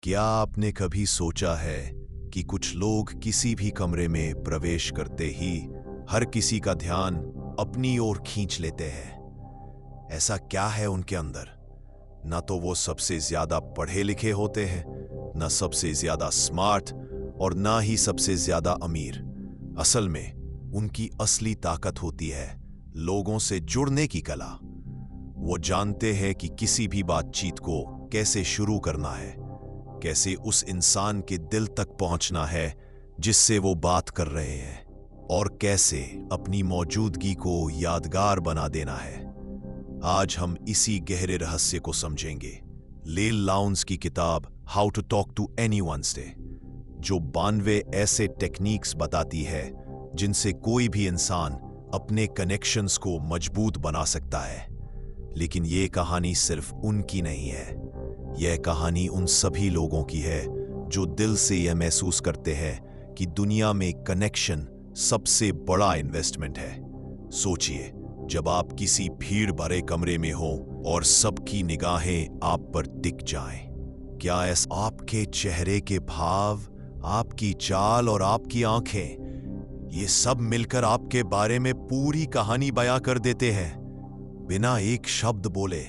क्या आपने कभी सोचा है कि कुछ लोग किसी भी कमरे में प्रवेश करते ही हर किसी का ध्यान अपनी ओर खींच लेते हैं? ऐसा क्या है उनके अंदर? ना तो वो सबसे ज्यादा पढ़े लिखे होते हैं, ना सबसे ज्यादा स्मार्ट, और ना ही सबसे ज्यादा अमीर। असल में उनकी असली ताकत होती है लोगों से जुड़ने की कला। वो जानते हैं कि किसी भी बातचीत को कैसे शुरू करना है, कैसे उस इंसान के दिल तक पहुंचना है जिससे वो बात कर रहे हैं, और कैसे अपनी मौजूदगी को यादगार बना देना है। आज हम इसी गहरे रहस्य को समझेंगे। लेल लाउंस की किताब how to talk to anyone से, जो 92 ऐसे टेक्निक्स बताती है जिनसे कोई भी इंसान अपने कनेक्शंस को मजबूत बना सकता है। लेकिन ये कहानी सिर्फ उनकी नहीं है, यह कहानी उन सभी लोगों की है जो दिल से यह महसूस करते हैं कि दुनिया में कनेक्शन सबसे बड़ा इन्वेस्टमेंट है। सोचिए, जब आप किसी भीड़ भरे कमरे में हो और सबकी निगाहें आप पर टिक जाएं, क्या ऐसा आपके चेहरे के भाव, आपकी चाल और आपकी आंखें, ये सब मिलकर आपके बारे में पूरी कहानी बयां कर देते हैं बिना एक शब्द बोले?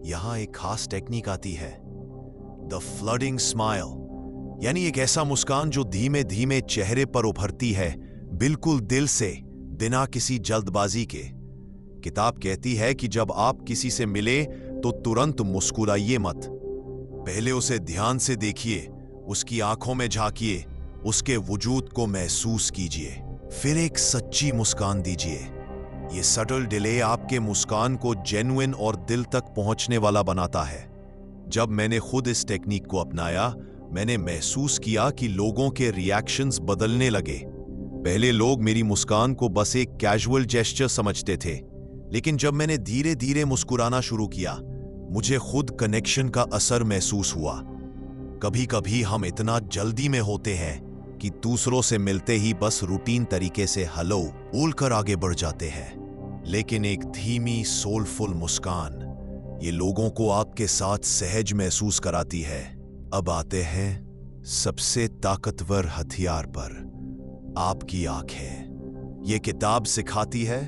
यहां एक खास टेक्निक आती है, द फ्लडिंग स्माइल, यानी एक ऐसा मुस्कान जो धीमे धीमे चेहरे पर उभरती है, बिल्कुल दिल से, बिना किसी जल्दबाजी के। किताब कहती है कि जब आप किसी से मिले तो तुरंत मुस्कुराइए मत। पहले उसे ध्यान से देखिए, उसकी आंखों में झांकिए, उसके वजूद को महसूस कीजिए, फिर एक सच्ची मुस्कान दीजिए। ये सटल डिले आपके मुस्कान को जेन्युइन और दिल तक पहुंचने वाला बनाता है। जब मैंने खुद इस टेक्निक को अपनाया, मैंने महसूस किया कि लोगों के रिएक्शंस बदलने लगे। पहले लोग मेरी मुस्कान को बस एक कैजुअल जेस्चर समझते थे, लेकिन जब मैंने धीरे धीरे मुस्कुराना शुरू किया, मुझे खुद कनेक्शन का असर महसूस हुआ। कभी कभी हम इतना जल्दी में होते हैं कि दूसरों से मिलते ही बस रूटीन तरीके से हेलो बोलकर आगे बढ़ जाते हैं, लेकिन एक धीमी सोलफुल मुस्कान ये लोगों को आपके साथ सहज महसूस कराती है। अब आते हैं सबसे ताकतवर हथियार पर, आपकी आंखें। ये किताब सिखाती है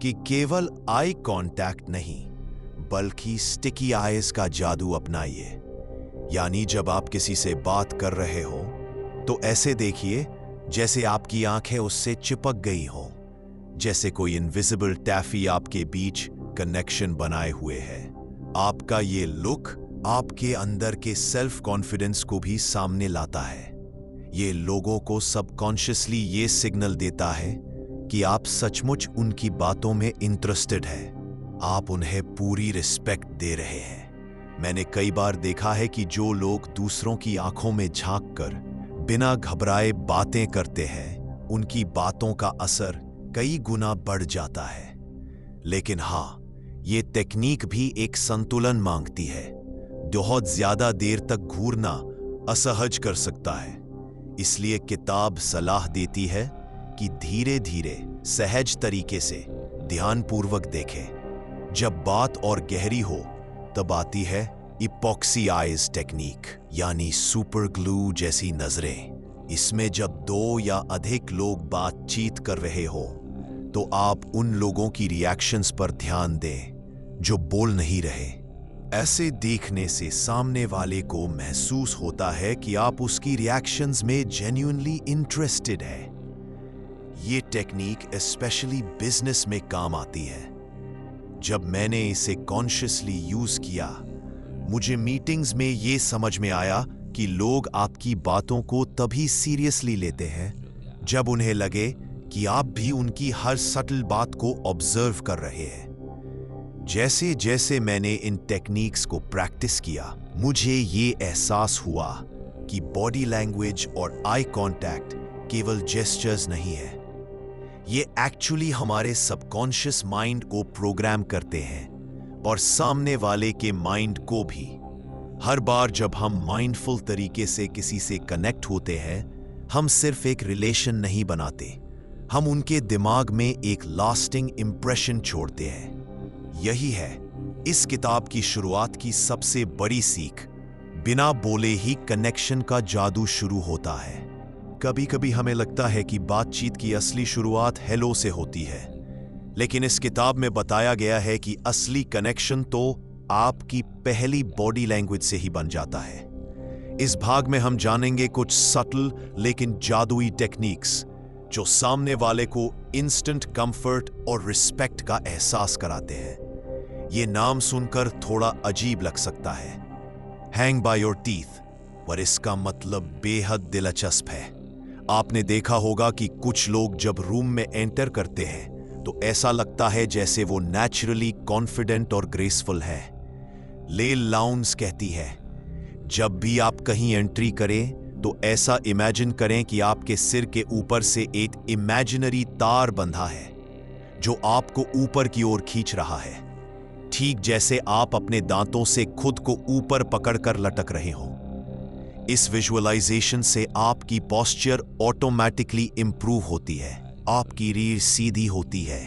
कि केवल आई कांटेक्ट नहीं, बल्कि स्टिकी आईज का जादू अपनाइए। यानी जब आप किसी से बात कर रहे हो तो ऐसे देखिए जैसे आपकी आंखें उससे चिपक गई हो, जैसे कोई इनविजिबल टैफी आपके बीच कनेक्शन बनाए हुए है। आपका ये लुक आपके अंदर के सेल्फ कॉन्फिडेंस को भी सामने लाता है। ये लोगों को सबकॉन्शियसली ये सिग्नल देता है कि आप सचमुच उनकी बातों में इंटरेस्टेड है, आप उन्हें पूरी रिस्पेक्ट दे रहे हैं। मैंने कई बार देखा है कि जो लोग दूसरों की आंखों में झांककर बिना घबराए बातें करते हैं, उनकी बातों का असर कई गुना बढ़ जाता है। लेकिन हाँ, ये टेक्निक भी एक संतुलन मांगती है। बहुत ज्यादा देर तक घूरना असहज कर सकता है, इसलिए किताब सलाह देती है कि धीरे धीरे सहज तरीके से ध्यानपूर्वक देखें। जब बात और गहरी हो तब आती है इपॉक्सी आइज टेक्निक, यानी सुपर ग्लू जैसी नजरें। इसमें जब दो या अधिक लोग बातचीत कर रहे हो तो आप उन लोगों की रिएक्शंस पर ध्यान दें जो बोल नहीं रहे। ऐसे देखने से सामने वाले को महसूस होता है कि आप उसकी रिएक्शंस में जेन्युइनली इंटरेस्टेड है। ये टेक्निक स्पेशली बिजनेस में काम आती है। जब मैंने इसे कॉन्शियसली यूज किया, मुझे मीटिंग्स में ये समझ में आया कि लोग आपकी बातों को तभी सीरियसली लेते हैं जब उन्हें लगे कि आप भी उनकी हर सटल बात को ऑब्जर्व कर रहे हैं। जैसे जैसे मैंने इन टेक्निक्स को प्रैक्टिस किया, मुझे ये एहसास हुआ कि बॉडी लैंग्वेज और आई कांटेक्ट केवल जेस्चर्स नहीं है, ये एक्चुअली हमारे सबकॉन्शियस माइंड को प्रोग्राम करते हैं और सामने वाले के माइंड को भी। हर बार जब हम माइंडफुल तरीके से किसी से कनेक्ट होते हैं, हम सिर्फ एक रिलेशन नहीं बनाते, हम उनके दिमाग में एक लास्टिंग इंप्रेशन छोड़ते हैं। यही है इस किताब की शुरुआत की सबसे बड़ी सीख, बिना बोले ही कनेक्शन का जादू शुरू होता है। कभी कभी हमें लगता है कि बातचीत की असली शुरुआत हेलो से होती है, लेकिन इस किताब में बताया गया है कि असली कनेक्शन तो आपकी पहली बॉडी लैंग्वेज से ही बन जाता है। इस भाग में हम जानेंगे कुछ सटल लेकिन जादुई टेक्निक्स जो सामने वाले को इंस्टेंट कंफर्ट और रिस्पेक्ट का एहसास कराते हैं। ये नाम सुनकर थोड़ा अजीब लग सकता है, हैंग बाय योर टीथ, पर इसका मतलब बेहद दिलचस्प है। आपने देखा होगा कि कुछ लोग जब रूम में एंटर करते हैं तो ऐसा लगता है जैसे वो नेचुरली कॉन्फिडेंट और ग्रेसफुल है। लेल लाउंस कहती है, जब भी आप कहीं एंट्री करें तो ऐसा इमेजिन करें कि आपके सिर के ऊपर से एक इमेजिनरी तार बंधा है जो आपको ऊपर की ओर खींच रहा है, ठीक जैसे आप अपने दांतों से खुद को ऊपर पकड़कर लटक रहे हो। इस विजुअलाइजेशन से आपकी पोस्चर ऑटोमेटिकली इंप्रूव होती है, आपकी रीढ़ सीधी होती है,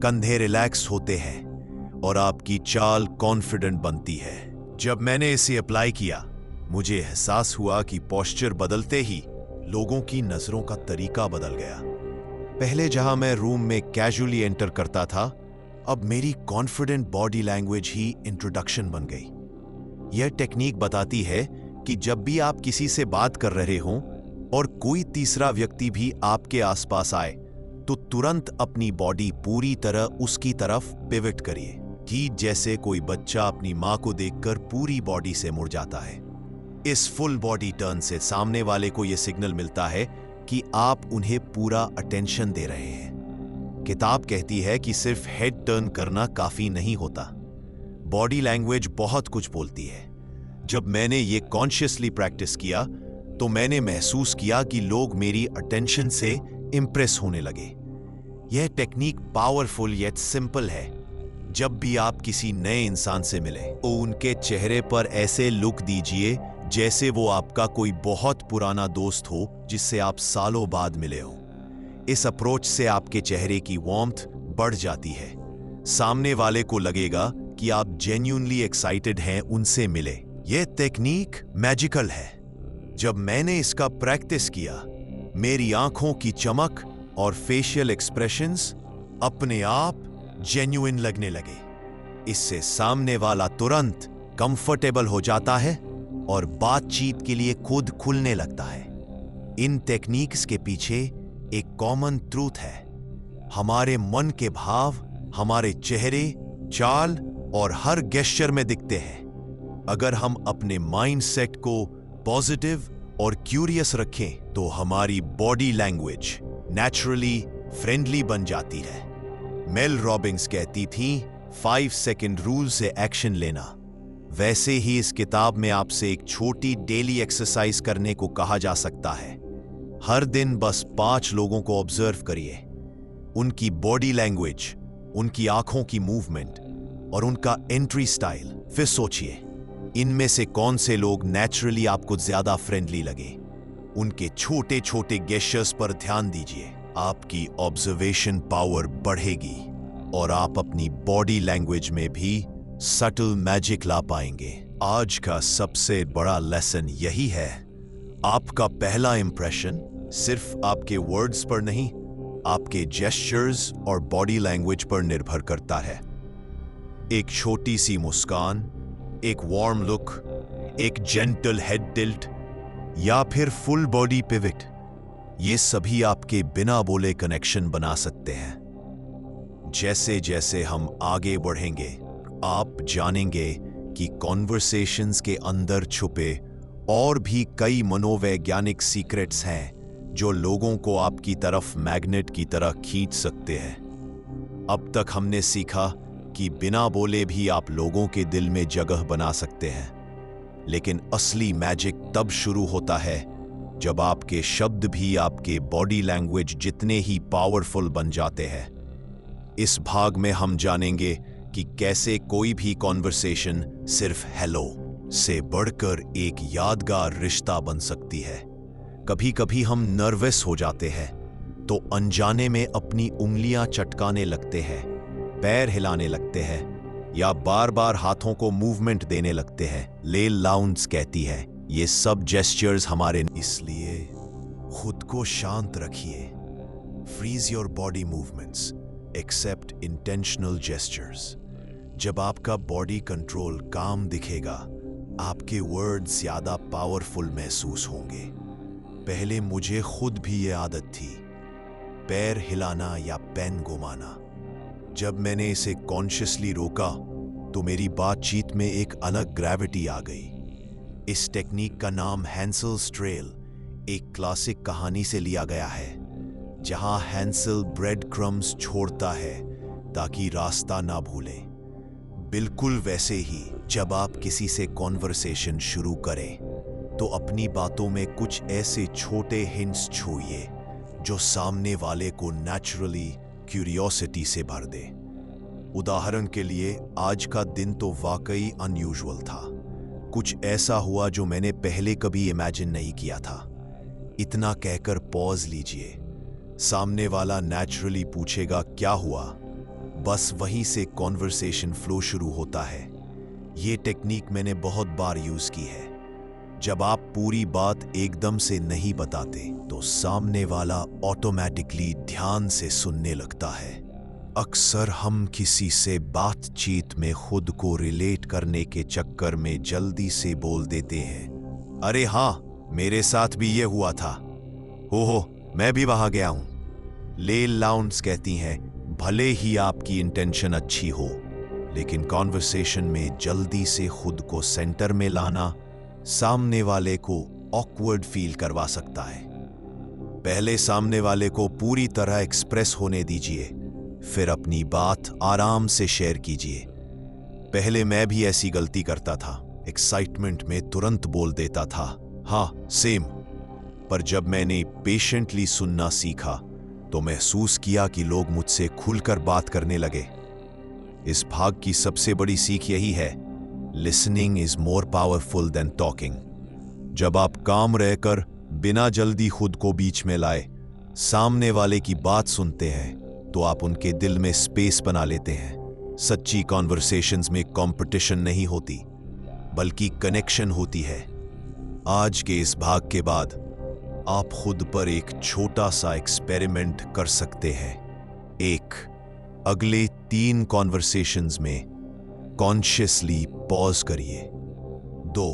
कंधे रिलैक्स होते हैं और आपकी चाल कॉन्फिडेंट बनती है। जब मैंने इसे अप्लाई किया, मुझे एहसास हुआ कि पोस्चर बदलते ही लोगों की नजरों का तरीका बदल गया। पहले जहां मैं रूम में कैजुअली एंटर करता था, अब मेरी कॉन्फिडेंट बॉडी लैंग्वेज ही इंट्रोडक्शन बन गई। यह टेक्निक बताती है कि जब भी आप किसी से बात कर रहे हों और कोई तीसरा व्यक्ति भी आपके आसपास आए, तो तुरंत अपनी बॉडी पूरी तरह उसकी तरफ पिवट करिए, ठीक जैसे कोई बच्चा अपनी मां को देखकर पूरी बॉडी से मुड़ जाता है। इस फुल बॉडी टर्न से सामने वाले को यह सिग्नल मिलता है कि आप उन्हें पूरा अटेंशन दे रहे हैं। किताब कहती है कि सिर्फ हेड टर्न करना काफी नहीं होता, बॉडी लैंग्वेज बहुत कुछ बोलती है। जब मैंने ये कॉन्शियसली प्रैक्टिस किया तो मैंने महसूस किया कि लोग मेरी अटेंशन से इंप्रेस होने लगे। यह टेक्निक पावरफुल येट सिंपल है। जब भी आप किसी नए इंसान से मिले तो उनके चेहरे पर ऐसे लुक दीजिए जैसे वो आपका कोई बहुत पुराना दोस्त हो जिससे आप सालों बाद मिले हो। इस अप्रोच से आपके चेहरे की वार्मथ बढ़ जाती है। सामने वाले को लगेगा कि आप जेन्युइनली एक्साइटेड हैं उनसे मिले। यह टेक्निक मैजिकल है। जब मैंने इसका प्रैक्टिस किया, मेरी आंखों की चमक और फेशियल एक्सप्रेशंस अपने आप जेन्युइन लगने लगे। इससे सामने वाला तुरंत कंफर्टेबल हो जाता है और बातचीत के लिए खुद खुलने लगता है। इन टेक्निक्स के पीछे एक कॉमन ट्रूथ है, हमारे मन के भाव हमारे चेहरे, चाल और हर गेस्चर में दिखते हैं। अगर हम अपने माइंडसेट को पॉजिटिव और क्यूरियस रखें तो हमारी बॉडी लैंग्वेज नेचुरली फ्रेंडली बन जाती है। मेल रॉबिन्स कहती थी, 5 सेकंड रूल से एक्शन लेना। वैसे ही इस किताब में आपसे एक छोटी डेली एक्सरसाइज करने को कहा जा सकता है। हर दिन बस 5 लोगों को ऑब्जर्व करिए, उनकी बॉडी लैंग्वेज, उनकी आंखों की मूवमेंट और उनका एंट्री स्टाइल। फिर सोचिए, इनमें से कौन से लोग नेचुरली आपको ज्यादा फ्रेंडली लगे। उनके छोटे छोटे गेस्चर्स पर ध्यान दीजिए। आपकी ऑब्जर्वेशन पावर बढ़ेगी और आप अपनी बॉडी लैंग्वेज में भी सटल मैजिक ला पाएंगे। आज का सबसे बड़ा लेसन यही है, आपका पहला इंप्रेशन सिर्फ आपके वर्ड्स पर नहीं, आपके जेस्चर्स और बॉडी लैंग्वेज पर निर्भर करता है। एक छोटी सी मुस्कान, एक वार्म लुक, एक जेंटल हेड टिल्ट या फिर फुल बॉडी पिवट, ये सभी आपके बिना बोले कनेक्शन बना सकते हैं। जैसे जैसे हम आगे बढ़ेंगे, आप जानेंगे कि कॉन्वर्सेशंस के अंदर छुपे और भी कई मनोवैज्ञानिक सीक्रेट्स हैं जो लोगों को आपकी तरफ मैग्नेट की तरह खींच सकते हैं। अब तक हमने सीखा कि बिना बोले भी आप लोगों के दिल में जगह बना सकते हैं, लेकिन असली मैजिक तब शुरू होता है जब आपके शब्द भी आपके बॉडी लैंग्वेज जितने ही पावरफुल बन जाते हैं। इस भाग में हम जानेंगे कि कैसे कोई भी कॉन्वर्सेशन सिर्फ हेलो से बढ़कर एक यादगार रिश्ता बन सकती है। कभी कभी हम नर्वस हो जाते हैं तो अनजाने में अपनी उंगलियां चटकाने लगते हैं, पैर हिलाने लगते हैं या बार बार हाथों को मूवमेंट देने लगते हैं। ले लाउंस कहती है, ये सब जेस्चर्स हमारे, इसलिए खुद को शांत रखिए। Freeze your body movements except intentional gestures. जब आपका बॉडी कंट्रोल काम दिखेगा, आपके वर्ड्स ज्यादा पावरफुल महसूस होंगे। पहले मुझे खुद भी ये आदत थी, पैर हिलाना या पेन घुमाना। जब मैंने इसे कॉन्शियसली रोका तो मेरी बातचीत में एक अलग ग्रेविटी आ गई। इस टेक्निक का नाम हैंसल्स ट्रेल एक क्लासिक कहानी से लिया गया है, जहां हैंसल ब्रेड क्रम्स छोड़ता है ताकि रास्ता ना भूले। बिल्कुल वैसे ही जब आप किसी से कॉन्वर्सेशन शुरू करें तो अपनी बातों में कुछ ऐसे छोटे हिंट्स छुइए जो सामने वाले को नेचुरली क्यूरियोसिटी से भर दे। उदाहरण के लिए, आज का दिन तो वाकई अनयूजुअल था। कुछ ऐसा हुआ जो मैंने पहले कभी इमेजिन नहीं किया था। इतना कहकर पॉज लीजिए। सामने वाला नेचुरली पूछेगा क्या हुआ, बस वहीं से कॉन्वर्सेशन फ्लो शुरू होता है। ये टेक्निक मैंने बहुत बार यूज की है। जब आप पूरी बात एकदम से नहीं बताते तो सामने वाला ऑटोमेटिकली ध्यान से सुनने लगता है। अक्सर हम किसी से बातचीत में खुद को रिलेट करने के चक्कर में जल्दी से बोल देते हैं, अरे हाँ, मेरे साथ भी ये हुआ था, हो मैं भी वहां गया हूं। ले लाउंस कहती हैं, भले ही आपकी इंटेंशन अच्छी हो, लेकिन कॉन्वर्सेशन में जल्दी से खुद को सेंटर में लाना सामने वाले को ऑकवर्ड फील करवा सकता है। पहले सामने वाले को पूरी तरह एक्सप्रेस होने दीजिए, फिर अपनी बात आराम से शेयर कीजिए। पहले मैं भी ऐसी गलती करता था, एक्साइटमेंट में तुरंत बोल देता था, हाँ सेम। पर जब मैंने पेशेंटली सुनना सीखा तो महसूस किया कि लोग मुझसे खुलकर बात करने लगे। इस भाग की सबसे बड़ी सीख यही है, listening is more powerful than talking. जब आप काम रहकर बिना जल्दी खुद को बीच में लाए सामने वाले की बात सुनते हैं तो आप उनके दिल में स्पेस बना लेते हैं। सच्ची कॉन्वर्सेशंस में कंपटीशन नहीं होती, बल्कि कनेक्शन होती है। आज के इस भाग के बाद आप खुद पर एक छोटा सा एक्सपेरिमेंट कर सकते हैं। 1. अगले 3 कॉन्वर्सेशंस में कॉन्शियसली पॉज करिए। 2.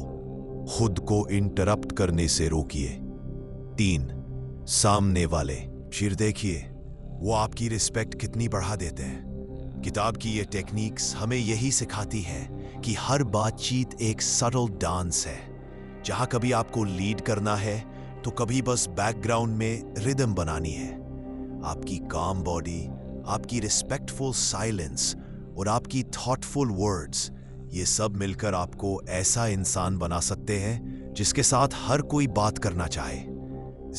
खुद को इंटरप्ट करने से रोकिए। 3. सामने वाले फिर देखिए वो आपकी रिस्पेक्ट कितनी बढ़ा देते हैं। किताब की ये टेक्निक्स हमें यही सिखाती है कि हर बातचीत एक सटल डांस है, जहां कभी आपको लीड करना है तो कभी बस बैकग्राउंड में रिदम बनानी है। आपकी काम बॉडी, आपकी रिस्पेक्टफुल साइलेंस और आपकी थॉटफुल वर्ड्स, ये सब मिलकर आपको ऐसा इंसान बना सकते हैं जिसके साथ हर कोई बात करना चाहे।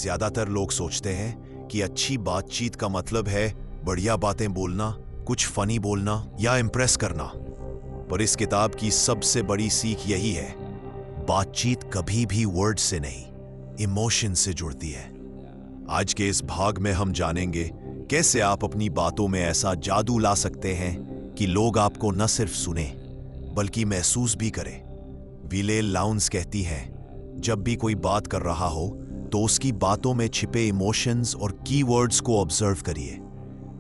ज्यादातर लोग सोचते हैं कि अच्छी बातचीत का मतलब है बढ़िया बातें बोलना, कुछ फनी बोलना या इम्प्रेस करना। पर इस किताब की सबसे बड़ी सीख यही है, बातचीत कभी भी वर्ड से नहीं, इमोशन से जुड़ती है। आज के इस भाग में हम जानेंगे कैसे आप अपनी बातों में ऐसा जादू ला सकते हैं कि लोग आपको न सिर्फ सुने बल्कि महसूस भी करें। ले लाउंस कहती हैं, जब भी कोई बात कर रहा हो तो उसकी बातों में छिपे इमोशंस और कीवर्ड्स को ऑब्जर्व करिए।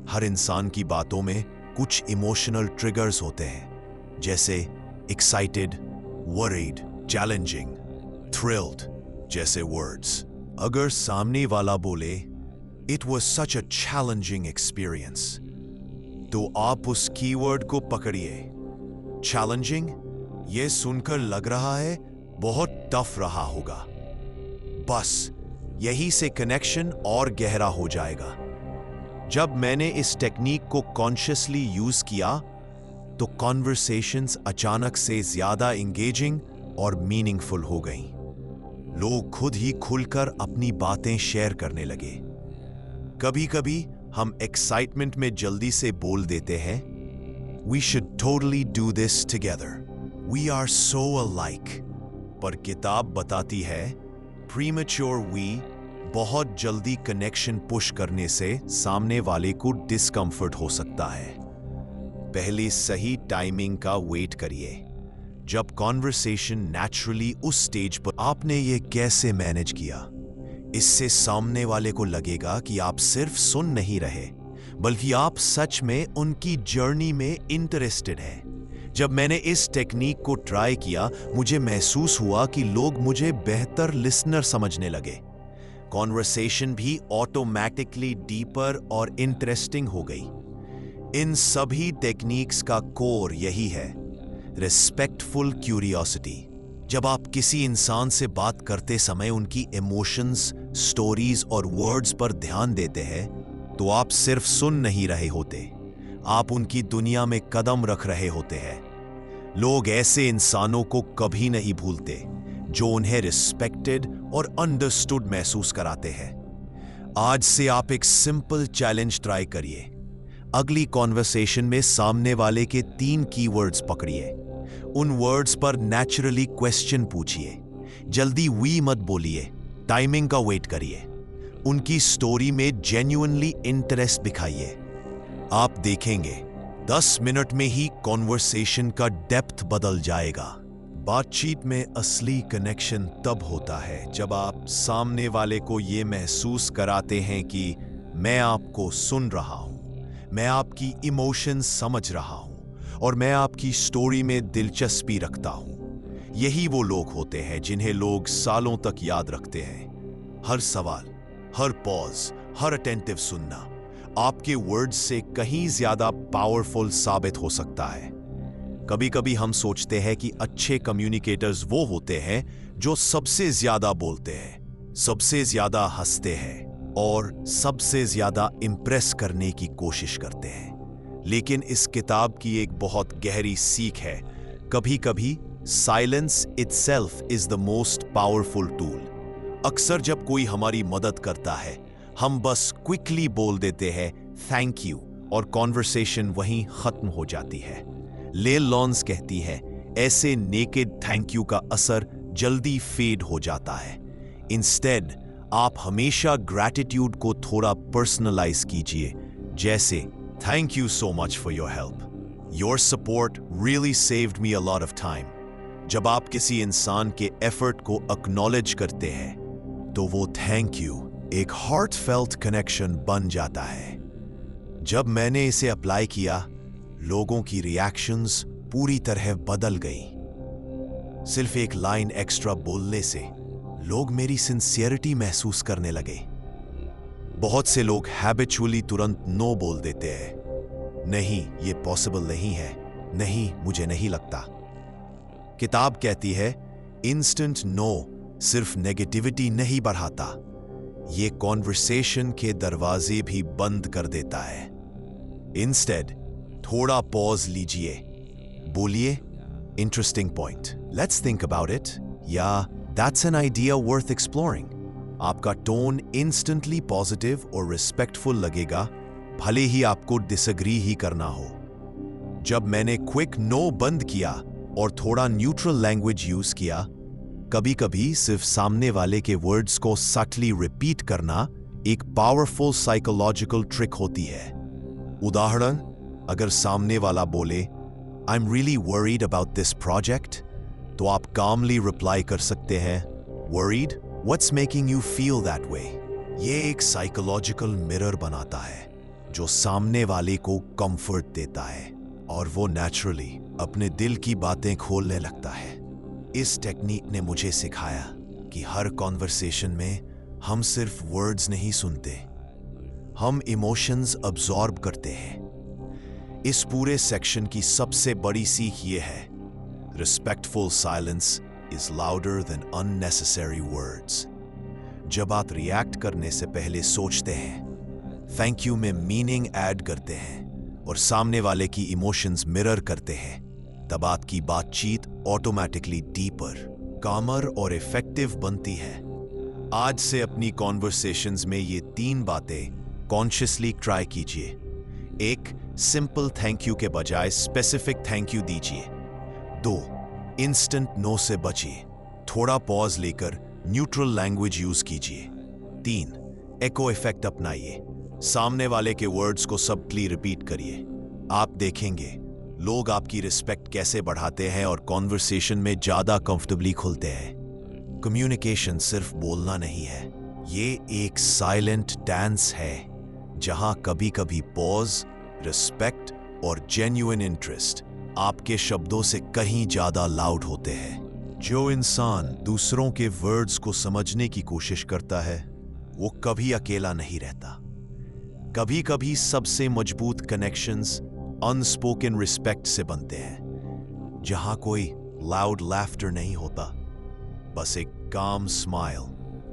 हर इंसान की बातों में कुछ इमोशनल ट्रिगर्स होते हैं, जैसे एक्साइटेड, वरीड, चैलेंजिंग, थ्रिल्ड जैसे वर्ड्स। अगर सामने वाला बोले it was such a challenging experience, तो आप उस कीवर्ड को पकड़िए। चैलेंजिंग, यह सुनकर लग रहा है बहुत टफ रहा होगा। बस यही से कनेक्शन और गहरा हो जाएगा। जब मैंने इस टेक्निक को कॉन्शियसली यूज किया तो कॉन्वर्सेशंस अचानक से ज्यादा इंगेजिंग और मीनिंगफुल हो गईं। लोग खुद ही खुलकर अपनी बातें शेयर करने लगे। कभी-कभी हम एक्साइटमेंट में जल्दी से बोल देते हैं, We should totally do this together. We are so alike. पर किताब बताती है, premature we बहुत जल्दी कनेक्शन पुश करने से सामने वाले को डिस्कम्फर्ट हो सकता है। पहले सही टाइमिंग का वेट करिए। जब कॉन्वर्सेशन नेचुरली उस स्टेज पर, आपने ये कैसे मैनेज किया? इससे सामने वाले को लगेगा कि आप सिर्फ सुन नहीं रहे, बल्कि आप सच में उनकी जर्नी में इंटरेस्टेड हैं। जब मैंने इस टेक्निक को ट्राई किया, मुझे महसूस हुआ कि लोग मुझे बेहतर लिसनर समझने लगे। कॉन्वर्सेशन भी ऑटोमेटिकली डीपर और इंटरेस्टिंग हो गई। इन सभी टेक्निक्स का कोर यही है, रिस्पेक्टफुल क्यूरियोसिटी। जब आप किसी इंसान से बात करते समय उनकी इमोशंस, स्टोरीज और वर्ड्स पर ध्यान देते हैं, तो आप सिर्फ सुन नहीं रहे होते, आप उनकी दुनिया में कदम रख रहे होते हैं। लोग ऐसे इंसानों को कभी नहीं भूलते जो उन्हें रिस्पेक्टेड और अंडरस्टूड महसूस कराते हैं। आज से आप एक सिंपल चैलेंज ट्राई करिए। अगली कॉन्वर्सेशन में सामने वाले के 3 कीवर्ड्स पकड़िए। उन वर्ड्स पर नेचुरली क्वेश्चन पूछिए। जल्दी वी मत बोलिए, टाइमिंग का वेट करिए। उनकी स्टोरी में जेन्युइनली इंटरेस्ट दिखाइए। आप देखेंगे 10 मिनट में ही कॉन्वर्सेशन का डेप्थ बदल जाएगा। बातचीत में असली कनेक्शन तब होता है जब आप सामने वाले को ये महसूस कराते हैं कि मैं आपको सुन रहा हूं, मैं आपकी इमोशंस समझ रहा हूं और मैं आपकी स्टोरी में दिलचस्पी रखता हूं। यही वो लोग होते हैं जिन्हें लोग सालों तक याद रखते हैं। हर सवाल, हर पॉज, हर अटेंटिव सुनना आपके वर्ड्स से कहीं ज्यादा पावरफुल साबित हो सकता है। कभी कभी हम सोचते हैं कि अच्छे कम्युनिकेटर्स वो होते हैं जो सबसे ज्यादा बोलते हैं, सबसे ज्यादा हंसते हैं और सबसे ज्यादा इंप्रेस करने की कोशिश करते हैं। लेकिन इस किताब की एक बहुत गहरी सीख है, कभी कभी silence itself is the most powerful tool. अक्सर जब कोई हमारी मदद करता है, हम बस क्विकली बोल देते हैं थैंक यू और कॉन्वर्सेशन वहीं खत्म हो जाती है। ले लॉन्स कहती है, ऐसे नेकेड थैंक यू का असर जल्दी फेड हो जाता है। इंस्टेड आप हमेशा ग्रैटिट्यूड को थोड़ा पर्सनलाइज कीजिए, जैसे thank you so much for your help, your support really saved me a lot of time. जब आप किसी इंसान के एफर्ट को एक्नॉलेज करते हैं, तो वो थैंक यू एक हार्टफेल्ट कनेक्शन बन जाता है। जब मैंने इसे अप्लाई किया, लोगों की रिएक्शंस पूरी तरह बदल गई। सिर्फ एक लाइन एक्स्ट्रा बोलने से लोग मेरी सिंसियरिटी महसूस करने लगे। बहुत से लोग हैबिचुअली तुरंत नो बोल देते हैं, नहीं ये पॉसिबल नहीं है, नहीं मुझे नहीं लगता। किताब कहती है इंस्टेंट नो सिर्फ नेगेटिविटी नहीं बढ़ाता, ये कॉन्वर्सेशन के दरवाजे भी बंद कर देता है। इंस्टेड थोड़ा पॉज लीजिए, बोलिए interesting point, let's think about it, या that's an idea worth exploring. आपका टोन इंस्टेंटली पॉजिटिव और रिस्पेक्टफुल लगेगा, भले ही आपको डिसएग्री ही करना हो। जब मैंने क्विक नो बंद किया और थोड़ा न्यूट्रल लैंग्वेज यूज किया, कभी कभी सिर्फ सामने वाले के वर्ड्स को सटली रिपीट करना एक पावरफुल साइकोलॉजिकल ट्रिक होती है। उदाहरण, अगर सामने वाला बोले I am really worried about this project, तो आप कामली रिप्लाई कर सकते हैं worried, what's making you feel that way. ये एक साइकोलॉजिकल मिरर बनाता है जो सामने वाले को कंफर्ट देता है और वो नेचुरली अपने दिल की बातें खोलने लगता है। इस टेक्निक ने मुझे सिखाया कि हर कॉन्वर्सेशन में हम सिर्फ वर्ड्स नहीं सुनते, हम इमोशंस अब्सॉर्ब करते हैं। इस पूरे सेक्शन की सबसे बड़ी सीख ये है, respectful silence is louder than unnecessary words. जब आप रिएक्ट करने से पहले सोचते हैं, थैंक यू में मीनिंग ऐड करते हैं और सामने वाले की इमोशंस मिरर करते हैं, तब आपकी बातचीत ऑटोमेटिकली डीपर, कामर और इफेक्टिव बनती है। आज से अपनी कॉन्वर्सेशंस में ये 3 बातें कॉन्शियसली ट्राई कीजिए। 1, सिंपल थैंक यू के बजाय स्पेसिफिक थैंक यू दीजिए। 2, इंस्टेंट नो से बचिए, थोड़ा पॉज लेकर न्यूट्रल लैंग्वेज यूज कीजिए। 3, एको इफेक्ट अपनाइए, सामने वाले के वर्ड्स को सबटली रिपीट करिए। आप देखेंगे लोग आपकी रिस्पेक्ट कैसे बढ़ाते हैं और कॉन्वर्सेशन में ज्यादा कंफर्टेबली खुलते हैं। कम्युनिकेशन सिर्फ बोलना नहीं है, ये एक साइलेंट डांस है जहां कभी कभी पॉज, रिस्पेक्ट और जेन्युइन इंटरेस्ट आपके शब्दों से कहीं ज्यादा लाउड होते हैं। जो इंसान दूसरों के वर्ड्स को समझने की कोशिश करता है वो कभी अकेला नहीं रहता। कभी कभी सबसे मजबूत कनेक्शंस अनस्पोकन रिस्पेक्ट से बनते हैं, जहां कोई लाउड लाफ्टर नहीं होता, बस एक काम स्माइल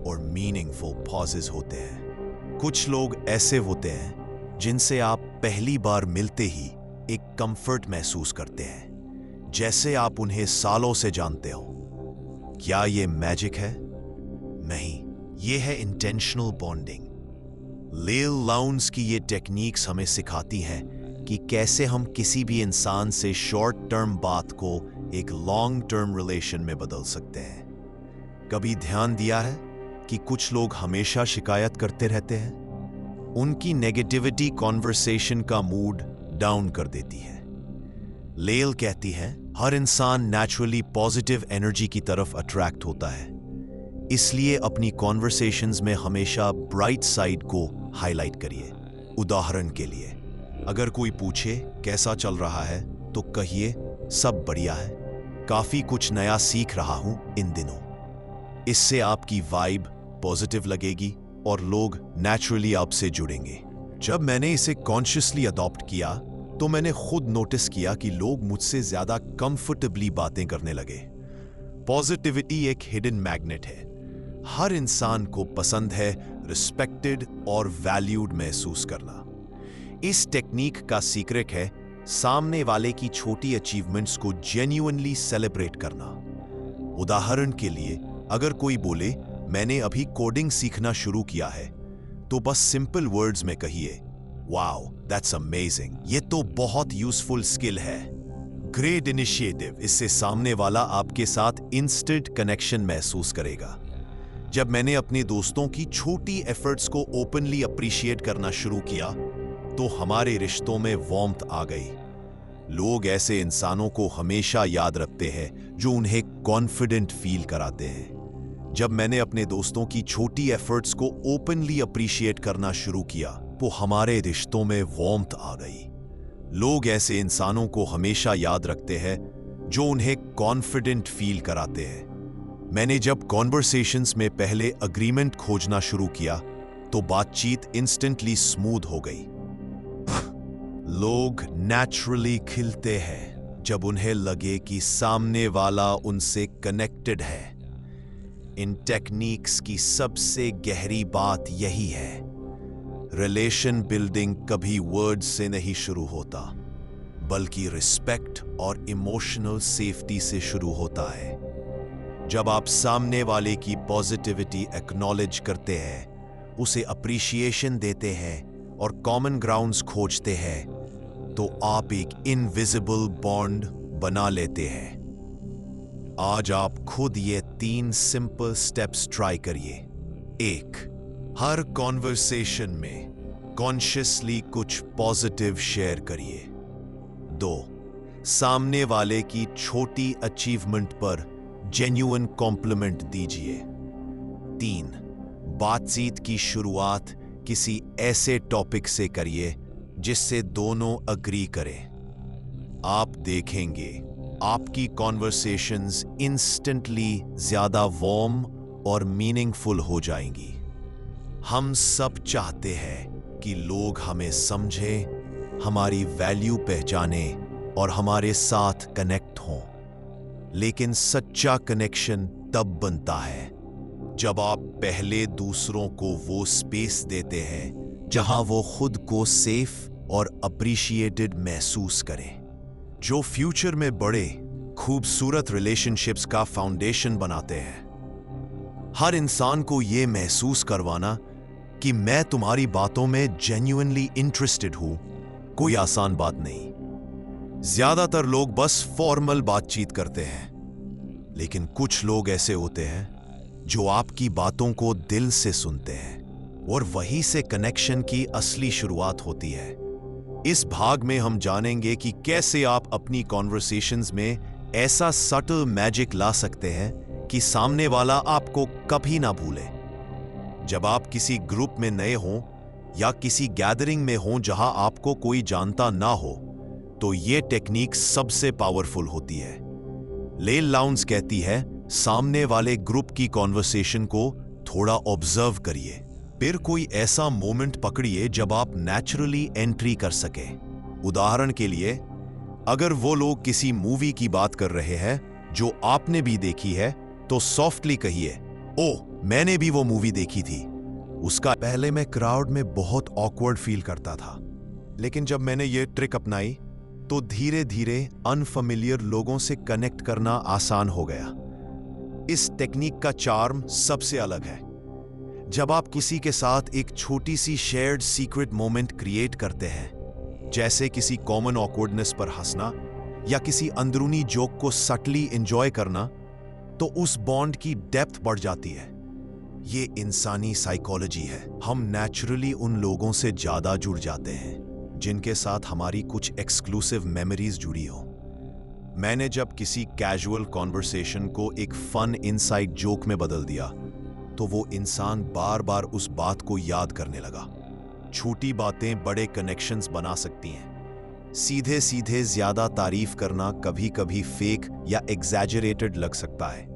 और मीनिंगफुल पॉजेज होते हैं। कुछ लोग ऐसे होते हैं जिनसे आप पहली बार मिलते ही एक कंफर्ट महसूस करते हैं, जैसे आप उन्हें सालों से जानते हो। क्या ये मैजिक है? नहीं, ये है इंटेंशनल बॉन्डिंग। लेल लाउंस की ये टेक्निक्स हमें सिखाती हैं कि कैसे हम किसी भी इंसान से शॉर्ट टर्म बात को एक लॉन्ग टर्म रिलेशन में बदल सकते हैं। कभी ध्यान दिया है कि कुछ लोग हमेशा शिकायत करते रहते हैं? उनकी नेगेटिविटी कॉन्वर्सेशन का मूड डाउन कर देती है। लेल कहती है, हर इंसान नेचुरली पॉजिटिव एनर्जी की तरफ अट्रैक्ट होता है, इसलिए अपनी कॉन्वर्सेशंस में हमेशा ब्राइट साइड को हाईलाइट करिए। उदाहरण के लिए, अगर कोई पूछे कैसा चल रहा है तो कहिए सब बढ़िया है, काफी कुछ नया सीख रहा हूं इन दिनों। इससे आपकी वाइब पॉजिटिव लगेगी और लोग नेचुरली आपसे जुड़ेंगे। जब मैंने इसे कॉन्शियसली अडॉप्ट किया तो मैंने खुद नोटिस किया कि लोग मुझसे ज्यादा कंफर्टेबली बातें करने लगे। पॉजिटिविटी एक हिडन मैग्नेट है। हर इंसान को पसंद है रिस्पेक्टेड और वैल्यूड महसूस करना। इस टेक्निक का सीक्रेट है सामने वाले की छोटी अचीवमेंट्स को जेन्युइनली सेलिब्रेट करना। उदाहरण के लिए, अगर कोई बोले मैंने अभी कोडिंग सीखना शुरू किया है, तो बस सिंपल वर्ड्स में कहिए, वाओ दैट्स अमेजिंग, ये तो बहुत यूजफुल स्किल है, ग्रेट इनिशिएटिव। इससे सामने वाला आपके साथ इंस्टेंट कनेक्शन महसूस करेगा। जब मैंने अपने दोस्तों की छोटी एफर्ट्स को ओपनली अप्रिशिएट करना शुरू किया तो हमारे रिश्तों में वार्मथ आ गई। लोग ऐसे इंसानों को हमेशा याद रखते हैं जो उन्हें कॉन्फिडेंट फील कराते हैं। जब मैंने अपने दोस्तों की छोटी एफर्ट्स को ओपनली अप्रिशिएट करना शुरू किया तो हमारे रिश्तों में वार्मथ आ गई। लोग ऐसे इंसानों को हमेशा याद रखते हैं जो उन्हें कॉन्फिडेंट फील कराते हैं। मैंने जब कॉन्वर्सेशंस में पहले अग्रीमेंट खोजना शुरू किया तो बातचीत इंस्टेंटली स्मूथ हो गई। लोग नेचुरली खिलते हैं जब उन्हें लगे कि सामने वाला उनसे कनेक्टेड है। इन टेक्निक्स की सबसे गहरी बात यही है, रिलेशन बिल्डिंग कभी वर्ड्स से नहीं शुरू होता, बल्कि रिस्पेक्ट और इमोशनल सेफ्टी से शुरू होता है। जब आप सामने वाले की पॉजिटिविटी एक्नॉलेज करते हैं, उसे अप्रिशिएशन देते हैं और कॉमन ग्राउंड्स खोजते हैं, तो आप एक इनविजिबल बॉन्ड बना लेते हैं। आज आप खुद ये 3 सिंपल स्टेप्स ट्राई करिए। 1. हर कॉन्वर्सेशन में कॉन्शियसली कुछ पॉजिटिव शेयर करिए। 2. सामने वाले की छोटी अचीवमेंट पर जेन्युइन कॉम्प्लीमेंट दीजिए। 3. बातचीत की शुरुआत किसी ऐसे टॉपिक से करिए जिससे दोनों अग्री करें। आप देखेंगे आपकी कॉन्वर्सेशंस इंस्टेंटली ज्यादा वार्म और मीनिंगफुल हो जाएंगी। हम सब चाहते हैं कि लोग हमें समझें, हमारी वैल्यू पहचाने और हमारे साथ कनेक्ट हों। लेकिन सच्चा कनेक्शन तब बनता है जब आप पहले दूसरों को वो स्पेस देते हैं जहां वो खुद को सेफ और अप्रिशिएटेड महसूस करें, जो फ्यूचर में बड़े खूबसूरत रिलेशनशिप्स का फाउंडेशन बनाते हैं। हर इंसान को ये महसूस करवाना कि मैं तुम्हारी बातों में जेन्युइनली इंटरेस्टेड हूं, कोई आसान बात नहीं। ज्यादातर लोग बस फॉर्मल बातचीत करते हैं, लेकिन कुछ लोग ऐसे होते हैं जो आपकी बातों को दिल से सुनते हैं, और वहीं से कनेक्शन की असली शुरुआत होती है। इस भाग में हम जानेंगे कि कैसे आप अपनी कॉन्वर्सेशंस में ऐसा सटल मैजिक ला सकते हैं कि सामने वाला आपको कभी ना भूले। जब आप किसी ग्रुप में नए हों या किसी गैदरिंग में हों जहां आपको कोई जानता ना हो, तो ये टेक्निक सबसे पावरफुल होती है। लेल लाउंस कहती है, सामने वाले ग्रुप की कॉन्वर्सेशन को थोड़ा ऑब्जर्व करिए, फिर कोई ऐसा मोमेंट पकड़िए जब आप नेचुरली एंट्री कर सके। उदाहरण के लिए, अगर वो लोग किसी मूवी की बात कर रहे हैं जो आपने भी देखी है, तो सॉफ्टली कहिए, ओह, मैंने भी वो मूवी देखी थी। उसका पहले मैं क्राउड में बहुत ऑकवर्ड फील करता था, लेकिन जब मैंने ये ट्रिक अपनाई तो धीरे धीरे अनफेमिलियर लोगों से कनेक्ट करना आसान हो गया। इस टेक्निक का चार्म सबसे अलग है। जब आप किसी के साथ एक छोटी सी शेयर्ड सीक्रेट मोमेंट क्रिएट करते हैं, जैसे किसी कॉमन ऑकवर्डनेस पर हंसना या किसी अंदरूनी जोक को सटली एंजॉय करना, तो उस बॉन्ड की डेप्थ बढ़ जाती है। ये इंसानी साइकोलॉजी है। हम नेचुरली उन लोगों से ज्यादा जुड़ जाते हैं जिनके साथ हमारी कुछ एक्सक्लूसिव मेमोरीज जुड़ी हो। मैंने जब किसी कैजुअल कॉन्वर्सेशन को एक फन इनसाइड जोक में बदल दिया, तो वो इंसान बार बार उस बात को याद करने लगा। छोटी बातें बड़े कनेक्शंस बना सकती हैं। सीधे सीधे ज्यादा तारीफ करना कभी कभी फेक या एग्जैजरेटेड लग सकता है।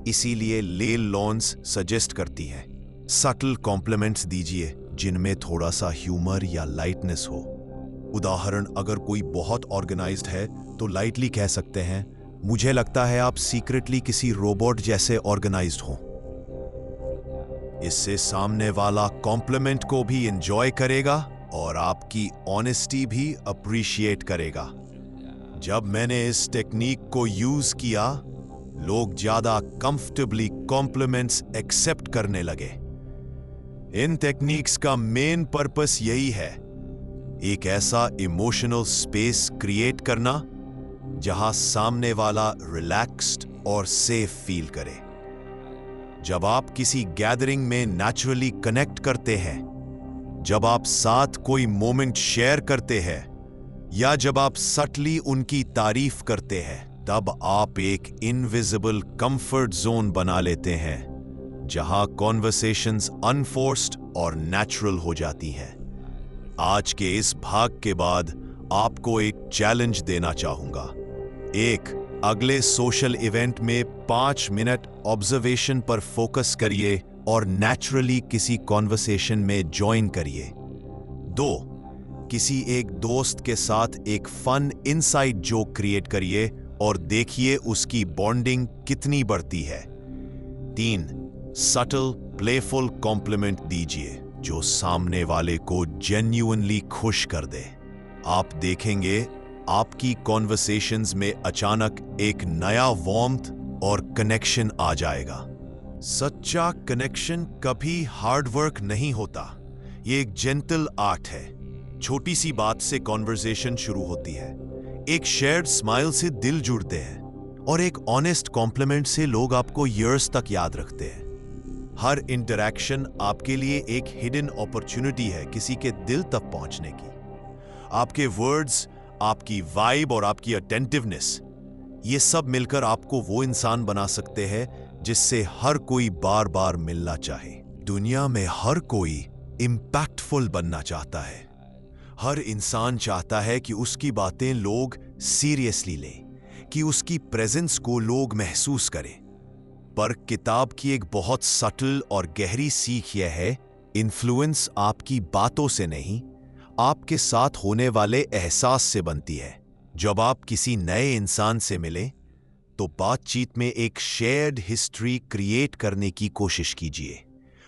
इसीलिए लेल लॉन्स सजेस्ट करती है, सटल कॉम्प्लीमेंट्स दीजिए जिनमें थोड़ा सा ह्यूमर या लाइटनेस हो। उदाहरण, अगर कोई बहुत ऑर्गेनाइज्ड है तो लाइटली कह सकते हैं, मुझे लगता है आप सीक्रेटली किसी रोबोट जैसे ऑर्गेनाइज्ड हो। इससे सामने वाला कॉम्प्लीमेंट को भी एंजॉय करेगा और आपकी ऑनेस्टी भी अप्रिशिएट करेगा। जब मैंने इस टेक्निक को यूज किया, लोग ज्यादा कंफर्टेबली कॉम्प्लीमेंट्स एक्सेप्ट करने लगे। इन टेक्निक्स का मेन पर्पस यही है, एक ऐसा इमोशनल स्पेस क्रिएट करना जहां सामने वाला रिलैक्स्ड और सेफ फील करे। जब आप किसी गैदरिंग में नेचुरली कनेक्ट करते हैं, जब आप साथ कोई मोमेंट शेयर करते हैं या जब आप सटली उनकी तारीफ करते हैं, तब आप एक इनविजिबल कंफर्ट जोन बना लेते हैं जहां कॉन्वर्सेशंस अनफोर्स्ड और नेचुरल हो जाती हैं। आज के इस भाग के बाद आपको एक चैलेंज देना चाहूंगा। अगले सोशल इवेंट में 5 मिनट ऑब्जर्वेशन पर फोकस करिए और नेचुरली किसी कॉन्वर्सेशन में ज्वाइन करिए। 2, किसी एक दोस्त के साथ एक फन इनसाइड जोक क्रिएट करिए और देखिए उसकी बॉन्डिंग कितनी बढ़ती है। 3, सटल प्लेफुल कॉम्प्लीमेंट दीजिए जो सामने वाले को जेन्युइनली खुश कर दे। आप देखेंगे आपकी कॉन्वर्सेशंस में अचानक एक नया वार्मथ और कनेक्शन आ जाएगा। सच्चा कनेक्शन कभी हार्ड वर्क नहीं होता, ये एक जेंटल आर्ट है। छोटी सी बात से कॉन्वर्सेशन शुरू होती है, एक शेयर्ड स्माइल से दिल जुड़ते हैं और एक ऑनेस्ट कॉम्प्लीमेंट से लोग आपको ईयर्स तक याद रखते हैं। हर इंटरैक्शन आपके लिए एक हिडन अपॉर्चुनिटी है किसी के दिल तक पहुंचने की। आपके वर्ड्स, आपकी वाइब और आपकी अटेंटिवनेस, ये सब मिलकर आपको वो इंसान बना सकते हैं जिससे हर कोई बार बार मिलना चाहे। दुनिया में हर कोई इंपैक्टफुल बनना चाहता है। हर इंसान चाहता है कि उसकी बातें लोग सीरियसली लें, कि उसकी प्रेजेंस को लोग महसूस करें। पर किताब की एक बहुत सटल और गहरी सीख यह है, इन्फ्लुएंस आपकी बातों से नहीं, आपके साथ होने वाले एहसास से बनती है। जब आप किसी नए इंसान से मिले तो बातचीत में एक शेयर्ड हिस्ट्री क्रिएट करने की कोशिश कीजिए।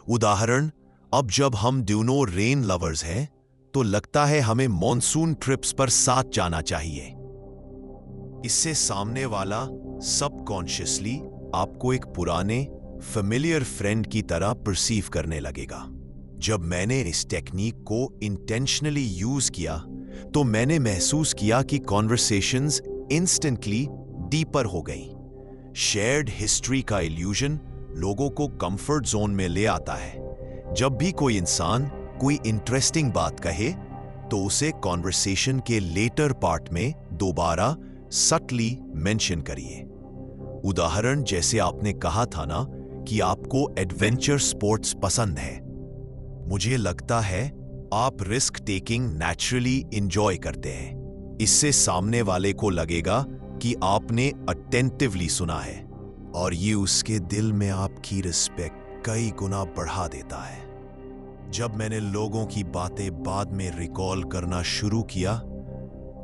उदाहरण, अब जब हम दोनों रेन लवर्स हैं तो लगता है हमें मॉनसून ट्रिप्स पर साथ जाना चाहिए। इससे सामने वाला सबकॉन्शियसली आपको एक पुराने फेमिलियर फ्रेंड की तरह परसीव करने लगेगा। जब मैंने इस टेक्निक को इंटेंशनली यूज किया तो मैंने महसूस किया कि कॉन्वर्सेशंस इंस्टेंटली डीपर हो गईं। शेयर्ड हिस्ट्री का इल्यूजन लोगों को कंफर्ट जोन में ले आता है। जब भी कोई इंसान कोई इंटरेस्टिंग बात कहे तो उसे कॉन्वर्सेशन के लेटर पार्ट में दोबारा सटली मेंशन करिए। उदाहरण जैसे आपने कहा था ना कि आपको एडवेंचर स्पोर्ट्स पसंद है। मुझे लगता है आप रिस्क टेकिंग नेचुरली एंजॉय करते हैं। इससे सामने वाले को लगेगा कि आपने अटेंटिवली सुना है और ये उसके दिल में आपकी रिस्पेक्ट कई गुना बढ़ा देता है। जब मैंने लोगों की बातें बाद में रिकॉल करना शुरू किया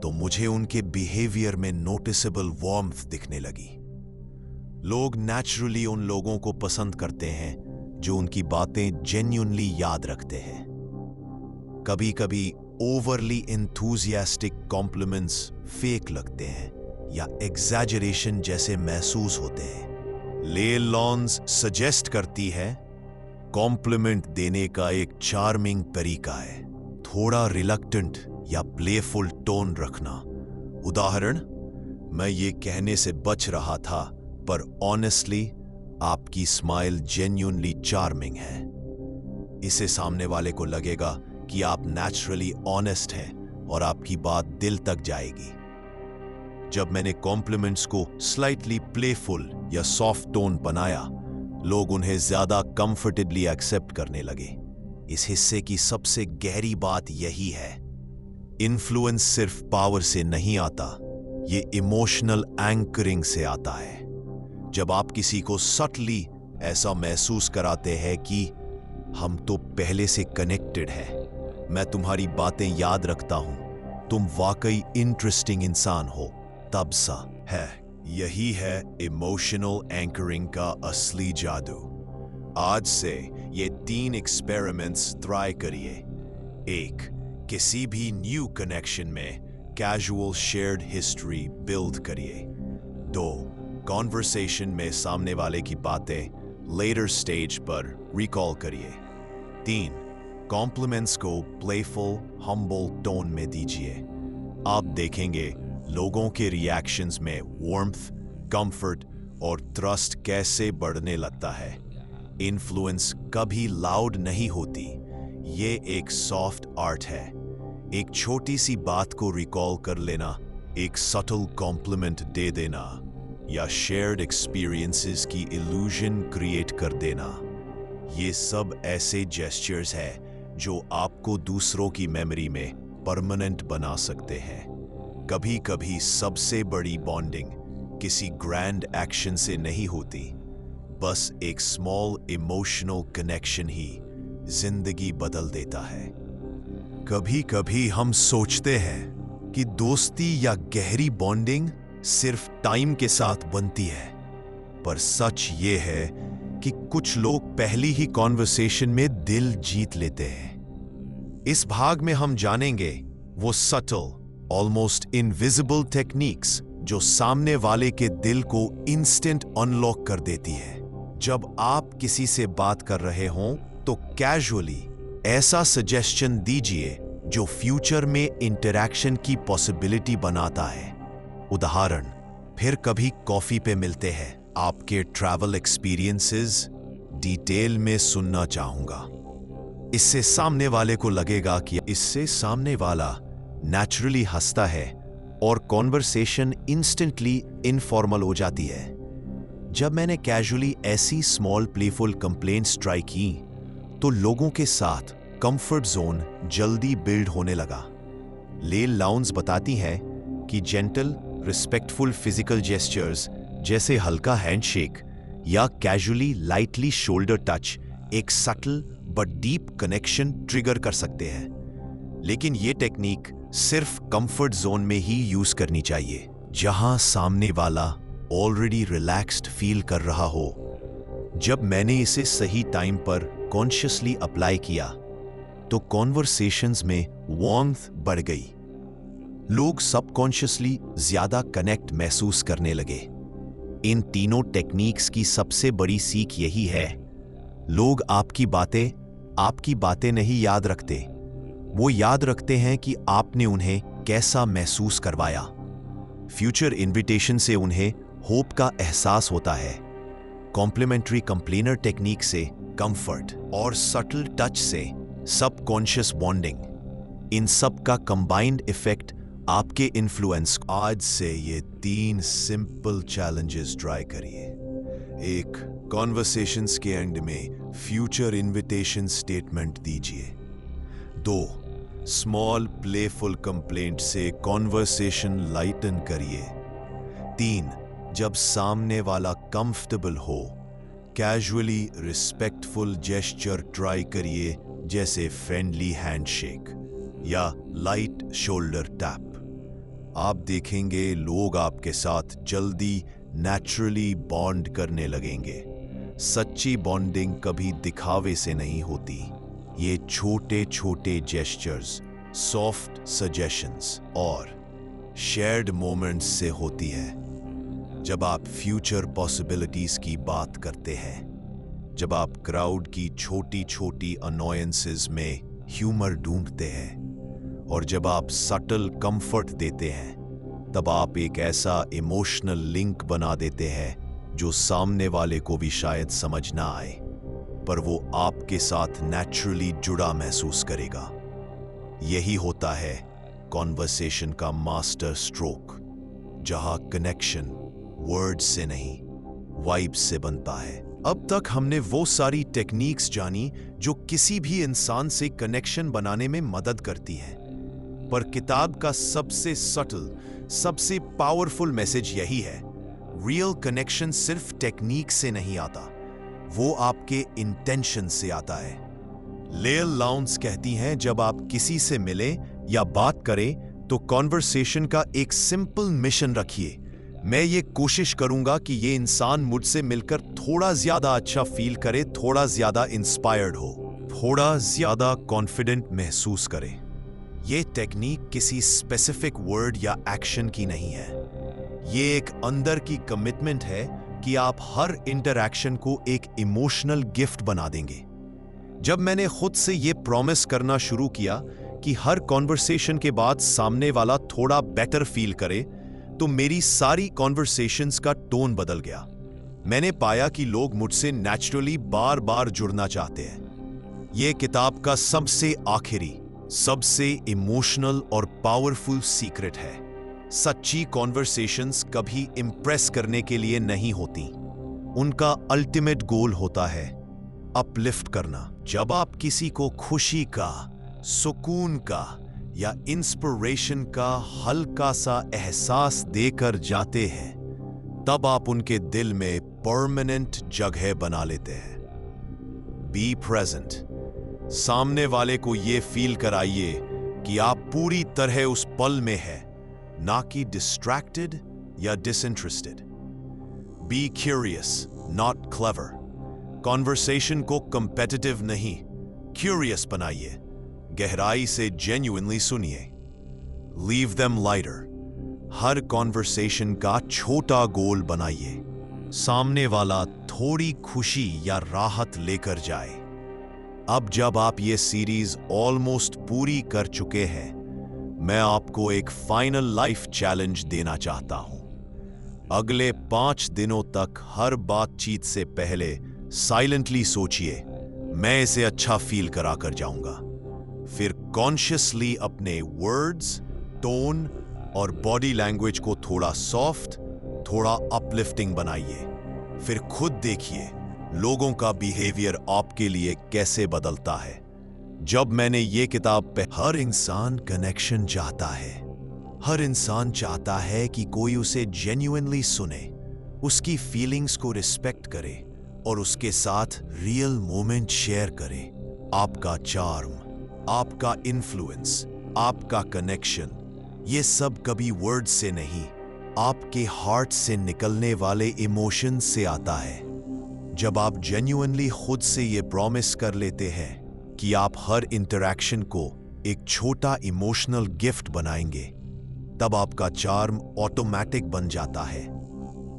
तो मुझे उनके बिहेवियर में नोटिसेबल वार्मथ दिखने लगी। लोग नेचुरली उन लोगों को पसंद करते हैं जो उनकी बातें जेन्युइनली याद रखते हैं। कभी कभी ओवरली एंथुसियास्टिक कॉम्प्लीमेंट्स फेक लगते हैं या एग्जैजरेशन जैसे महसूस होते हैं। ले लॉन्स सजेस्ट करती है कॉम्प्लीमेंट देने का एक चार्मिंग तरीका है थोड़ा रिलक्टेंट या प्लेफुल टोन रखना। उदाहरण, मैं ये कहने से बच रहा था पर ऑनेस्टली आपकी स्माइल जेन्युइनली चार्मिंग है। इससे सामने वाले को लगेगा कि आप नेचुरली ऑनेस्ट हैं और आपकी बात दिल तक जाएगी। जब मैंने कॉम्प्लीमेंट्स को स्लाइटली प्लेफुल या सॉफ्ट टोन बनाया, लोग उन्हें ज्यादा कंफर्टेबली एक्सेप्ट करने लगे। इस हिस्से की सबसे गहरी बात यही है, इन्फ्लुएंस सिर्फ पावर से नहीं आता, ये इमोशनल एंकरिंग से आता है। जब आप किसी को सटली ऐसा महसूस कराते हैं कि हम तो पहले से कनेक्टेड हैं, मैं तुम्हारी बातें याद रखता हूं, तुम वाकई इंटरेस्टिंग इंसान हो, तब सा है। यही है इमोशनल एंकरिंग का असली जादू। आज से ये 3 एक्सपेरिमेंट्स ट्राई करिए। 1, किसी भी न्यू कनेक्शन में कैजुअल शेयर्ड हिस्ट्री बिल्ड करिए। 2, कॉन्वर्सेशन में सामने वाले की बातें लेटर स्टेज पर रिकॉल करिए। 3, कॉम्प्लीमेंट्स को प्लेफुल हम्बल टोन में दीजिए। आप देखेंगे लोगों के रिएक्शंस में वार्मथ, कंफर्ट और ट्रस्ट कैसे बढ़ने लगता है। इन्फ्लुएंस कभी लाउड नहीं होती, ये एक सॉफ्ट आर्ट है। एक छोटी सी बात को रिकॉल कर लेना, एक सटल कॉम्प्लीमेंट दे देना या शेयर्ड एक्सपीरियंसेस की इल्यूजन क्रिएट कर देना, ये सब ऐसे जेस्चर्स हैं जो आपको दूसरों की मेमोरी में परमानेंट बना सकते हैं। कभी कभी सबसे बड़ी बॉन्डिंग किसी ग्रैंड एक्शन से नहीं होती, बस एक स्मॉल इमोशनल कनेक्शन ही जिंदगी बदल देता है। कभी कभी हम सोचते हैं कि दोस्ती या गहरी बॉन्डिंग सिर्फ टाइम के साथ बनती है, पर सच ये है कि कुछ लोग पहली ही कॉन्वर्सेशन में दिल जीत लेते हैं। इस भाग में हम जानेंगे वो सटल, ऑलमोस्ट इनविजिबल टेक्निक्स जो सामने वाले के दिल को इंस्टेंट अनलॉक कर देती है। जब आप किसी से बात कर रहे हों तो कैजुअली ऐसा सजेशन दीजिए जो फ्यूचर में इंटरैक्शन की पॉसिबिलिटी बनाता है। उदाहरण, फिर कभी कॉफी पे मिलते हैं, आपके ट्रैवल एक्सपीरियंसेस डिटेल में सुनना चाहूंगा। इससे सामने वाले को लगेगा कि इससे सामने वाला नेचुरली हंसता है और कॉन्वर्सेशन इंस्टेंटली इनफॉर्मल हो जाती है। जब मैंने कैजुअली ऐसी स्मॉल प्लेफुल कंप्लेंट्स ट्राई की तो लोगों के साथ कंफर्ट जोन जल्दी बिल्ड होने लगा। ले लाउन्स बताती है कि जेंटल रिस्पेक्टफुल फिजिकल जेस्चर्स जैसे हल्का हैंडशेक या कैजुअली लाइटली शोल्डर टच एक subtle but deep connection trigger कर सकते हैं। लेकिन ये टेक्निक सिर्फ कंफर्ट जोन में ही यूज करनी चाहिए, जहां सामने वाला ऑलरेडी रिलैक्स्ड फील कर रहा हो। जब मैंने इसे सही टाइम पर कॉन्शियसली अप्लाई किया तो कॉन्वर्सेशंस में वार्मथ बढ़ गई। लोग सबकॉन्शियसली ज्यादा कनेक्ट महसूस करने लगे। इन तीनों टेक्निक्स की सबसे बड़ी सीख यही है, लोग आपकी बातें नहीं याद रखते, वो याद रखते हैं कि आपने उन्हें कैसा महसूस करवाया। फ्यूचर इनविटेशन से उन्हें होप का एहसास होता है। कॉम्प्लीमेंट्री कंप्लेनर टेक्निक से कंफर्ट और सटल टच से सबकॉन्शियस बॉन्डिंग। इन सब का कंबाइंड इफेक्ट आपके इन्फ्लुएंस। आज से ये 3 सिंपल चैलेंजेस ट्राई करिए। एक, कॉन्वर्सेशंस के एंड में फ्यूचर इनविटेशन स्टेटमेंट दीजिए। 2, स्मॉल प्लेफुल कंप्लेंट से कॉन्वर्सेशन लाइटन करिए। 3, जब सामने वाला कंफर्टेबल हो, कैजुअली रिस्पेक्टफुल जेस्चर ट्राई करिए, जैसे फ्रेंडली हैंडशेक या लाइट शोल्डर टैप। आप देखेंगे लोग आपके साथ जल्दी नेचुरली बॉन्ड करने लगेंगे। सच्ची बॉन्डिंग कभी दिखावे से नहीं होती, ये छोटे छोटे जेस्चर्स, सॉफ्ट सजेशंस और शेयर्ड मोमेंट्स से होती है। जब आप फ्यूचर पॉसिबिलिटीज की बात करते हैं, जब आप क्राउड की छोटी छोटी अनोयंसेस में ह्यूमर ढूंढते हैं, और जब आप सटल कंफर्ट देते हैं, तब आप एक ऐसा इमोशनल लिंक बना देते हैं जो सामने वाले को भी शायद समझ ना आए, पर वो आपके साथ नेचुरली जुड़ा महसूस करेगा। यही होता है कॉन्वर्सेशन का मास्टर स्ट्रोक, जहां कनेक्शन वर्ड से नहीं, वाइब्स से बनता है। अब तक हमने वो सारी टेक्निक्स जानी जो किसी भी इंसान से कनेक्शन बनाने में मदद करती हैं, पर किताब का सबसे सटल, सबसे पावरफुल मैसेज यही है, रियल कनेक्शन सिर्फ टेक्निक से नहीं आता, वो आपके इंटेंशन से आता है। लेयल लाउंस कहती हैं, जब आप किसी से मिलें या बात करें तो कॉन्वर्सेशन का एक सिंपल मिशन रखिए। मैं ये कोशिश करूंगा कि ये इंसान मुझसे मिलकर थोड़ा ज्यादा अच्छा फील करे, थोड़ा ज्यादा इंस्पायर्ड हो, थोड़ा ज्यादा कॉन्फिडेंट महसूस करे। ये टेक्निक किसी स्पेसिफिक वर्ड या एक्शन की नहीं है, ये एक अंदर की कमिटमेंट है कि आप हर इंटरैक्शन को एक इमोशनल गिफ्ट बना देंगे। जब मैंने खुद से ये प्रॉमिस करना शुरू किया कि हर कॉन्वर्सेशन के बाद सामने वाला थोड़ा बेटर फील करे, तो मेरी सारी कॉन्वर्सेशंस का टोन बदल गया। मैंने पाया कि लोग मुझसे नेचुरली बार बार जुड़ना चाहते हैं। यह किताब का सबसे आखिरी, सबसे इमोशनल और पावरफुल सीक्रेट है। सच्ची कॉन्वर्सेशंस कभी इंप्रेस करने के लिए नहीं होती, उनका अल्टीमेट गोल होता है अपलिफ्ट करना। जब आप किसी को खुशी का, सुकून का या इंस्पिरेशन का हल्का सा एहसास देकर जाते हैं, तब आप उनके दिल में परमानेंट जगह बना लेते हैं। Be present. सामने वाले को यह फील कराइए कि आप पूरी तरह उस पल में हैं, ना कि डिस्ट्रैक्टेड या disinterested. Be curious, not clever. Conversation को कंपेटिटिव नहीं, क्यूरियस बनाइए। गहराई से जेन्युइनली सुनिए। Leave them lighter. हर कॉन्वर्सेशन का छोटा गोल बनाइए, सामने वाला थोड़ी खुशी या राहत लेकर जाए। अब जब आप ये सीरीज ऑलमोस्ट पूरी कर चुके हैं, मैं आपको एक फाइनल लाइफ चैलेंज देना चाहता हूं। अगले 5 दिनों तक हर बातचीत से पहले साइलेंटली सोचिए, मैं इसे अच्छा फील करा कर जाऊंगा। फिर कॉन्शियसली अपने वर्ड्स, टोन और बॉडी लैंग्वेज को थोड़ा सॉफ्ट, थोड़ा अपलिफ्टिंग बनाइए। फिर खुद देखिए लोगों का बिहेवियर आपके लिए कैसे बदलता है। जब मैंने ये किताब पे, हर इंसान कनेक्शन चाहता है, हर इंसान चाहता है कि कोई उसे जेन्युइनली सुने, उसकी फीलिंग्स को रिस्पेक्ट करे और उसके साथ रियल मोमेंट शेयर करे। आपका चार्म, आपका इन्फ्लुएंस, आपका कनेक्शन, ये सब कभी वर्ड से नहीं, आपके हार्ट से निकलने वाले इमोशन से आता है। जब आप जेन्युइनली खुद से ये प्रॉमिस कर लेते हैं कि आप हर इंटरैक्शन को एक छोटा इमोशनल गिफ्ट बनाएंगे, तब आपका चार्म ऑटोमेटिक बन जाता है।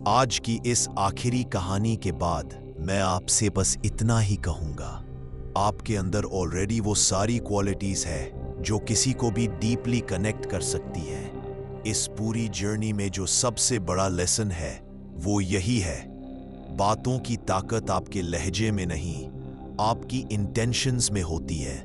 आज की इस आखिरी कहानी के बाद मैं आपसे बस इतना ही कहूंगा, आपके अंदर ऑलरेडी वो सारी क्वालिटीज है जो किसी को भी डीपली कनेक्ट कर सकती है। इस पूरी जर्नी में जो सबसे बड़ा लेसन है वो यही है, बातों की ताकत आपके लहजे में नहीं, आपकी इंटेंशंस में होती है।